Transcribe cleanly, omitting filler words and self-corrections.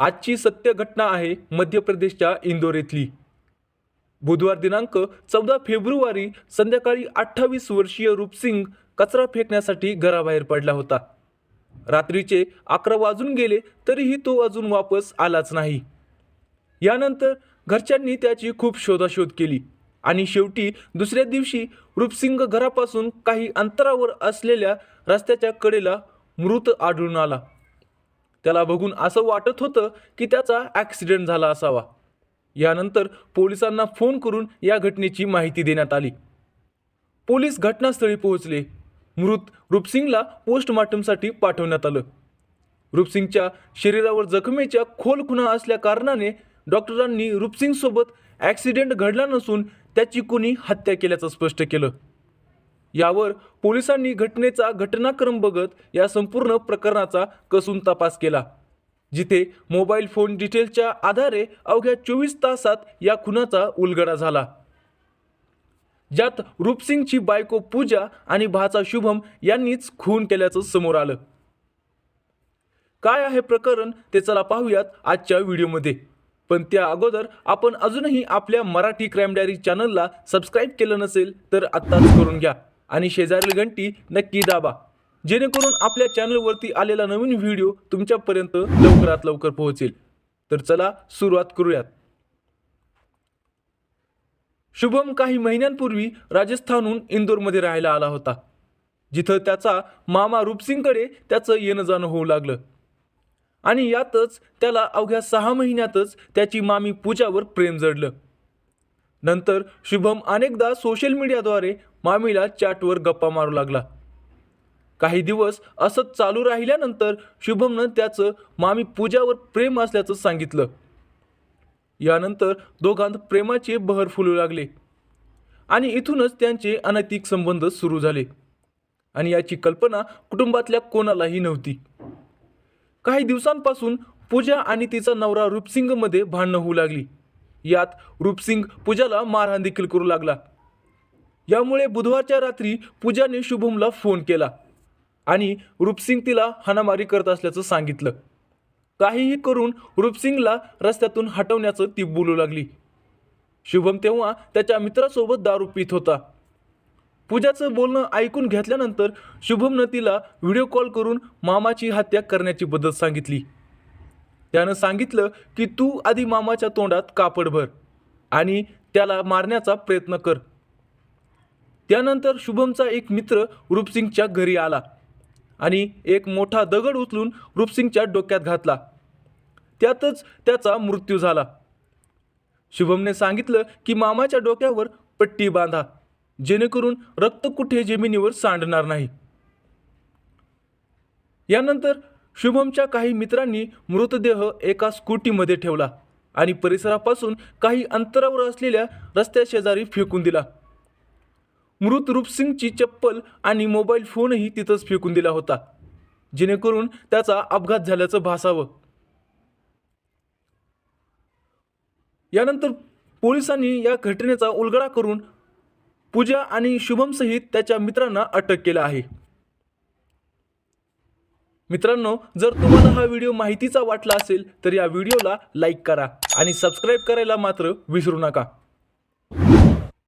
आजची सत्य घटना आहे मध्य प्रदेशच्या इंदोर येथली। बुधवार दिनांक 14 फेब्रुवारी संध्याकाळी 28 वर्षीय रूपसिंग कचरा फेकण्यासाठी घराबाहेर पडला होता। रात्रीचे 11 वाजून गेले तरीही तो अजून वापस आलाच नाही। यानंतर घरच्यांनी त्याची खूप शोधाशोध केली आणि शेवटी दुसऱ्या दिवशी रूपसिंग घरापासून काही अंतरावर असलेल्या रस्त्याच्या कडेला मृत आढळून आला। त्याला बघून असं वाटत होतं की त्याचा ॲक्सिडेंट झाला असावा। यानंतर पोलिसांना फोन करून या घटनेची माहिती देण्यात आली। पोलीस घटनास्थळी पोहोचले। मृत रूपसिंगला पोस्टमॉर्टमसाठी पाठवण्यात आलं। रूपसिंगच्या शरीरावर जखमेच्या खोल खुणा असल्या कारणाने डॉक्टरांनी रूपसिंगसोबत ॲक्सिडेंट घडला नसून त्याची कोणी हत्या केल्याचं स्पष्ट केलं। यावर पोलिसांनी घटनेचा घटनाक्रम बघत या संपूर्ण प्रकरणाचा कसून तपास केला, जिथे मोबाईल फोन डिटेल्सच्या आधारे अवघ्या 24 तासात या खुनाचा उलगडा झाला, ज्यात रूपसिंगची बायको पूजा आणि भाचा शुभम यांनीच खून केल्याचं समोर आलं। काय आहे प्रकरण ते चला पाहूयात आजच्या व्हिडिओमध्ये। पण त्या अगोदर आपण अजूनही आपल्या मराठी क्राईम डायरी चॅनलला सबस्क्राईब केलं नसेल तर आत्ताच करून घ्या आणि शेजारील घंटी नक्की दाबा, जेणेकरून आपल्या चॅनलवरती आलेला नवीन व्हिडिओ तुमच्यापर्यंत लवकरात लवकर पोहोचेल। तर चला सुरुवात करूयात। शुभम काही महिन्यांपूर्वी राजस्थानहून इंदोरमध्ये राहायला आला होता, जिथं त्याचा मामा रूपसिंगकडे त्याचं येणं जाणं होऊ लागलं आणि यातच त्याला अवघ्या 6 महिन्यातच त्याची मामी पूजावर प्रेम जडलं। नंतर शुभम अनेकदा सोशल मीडियाद्वारे मामीला चॅटवर गप्पा मारू लागला। काही दिवस असंच चालू राहिल्यानंतर शुभमनं त्याचं मामी पूजावर प्रेम असल्याचं सांगितलं। यानंतर दोघांत प्रेमाचे बहर फुलू लागले आणि इथूनच त्यांचे अनैतिक संबंध सुरू झाले आणि याची कल्पना कुटुंबातल्या कोणालाही नव्हती। काही दिवसांपासून पूजा आणि तिचा नवरा रूपसिंगमध्ये भांडणं होऊ लागली। यात रूपसिंग पूजाला मारहाण देखील करू लागला। यामुळे बुधवारच्या रात्री पूजाने शुभमला फोन केला आणि रूपसिंग तिला हाणामारी करत असल्याचं सांगितलं। काहीही करून रूपसिंगला रस्त्यातून हटवण्याचं ती बोलू लागली। शुभम तेव्हा त्याच्या मित्रासोबत दारू पित होता। पूजाचं बोलणं ऐकून घेतल्यानंतर शुभमनं तिला व्हिडिओ कॉल करून मामाची हत्या करण्याची पद्धत सांगितली। त्यानं सांगितलं की तू आधी मामाच्या तोंडात कापड भर आणि त्याला मारण्याचा प्रयत्न कर। त्यानंतर शुभमचा एक मित्र रूपसिंगच्या घरी आला आणि एक मोठा दगड उचलून रूपसिंगच्या डोक्यात घातला। त्यातच त्याचा मृत्यू झाला। शुभमने सांगितलं की मामाच्या डोक्यावर पट्टी बांधा, जेणेकरून रक्त कुठे जमिनीवर सांडणार नाही। यानंतर शुभमच्या काही मित्रांनी मृतदेह एका स्कूटीमध्ये ठेवला आणि परिसरापासून काही अंतरावर असलेल्या रस्त्याशेजारी फेकून दिला। मृत रूपसिंगची चप्पल आणि मोबाईल फोनही तिथंच फेकून दिला होता, जेणेकरून त्याचा अपघात झाल्याचं भासावं। यानंतर पोलिसांनी या घटनेचा उलगडा करून पूजा आणि शुभमसहित त्याच्या मित्रांना अटक केलं आहे। मित्रांनो, जर तुम्हाला हा व्हिडिओ माहितीचा वाटला असेल तर या व्हिडिओला लाईक करा आणि सबस्क्राईब करायला मात्र विसरू नका।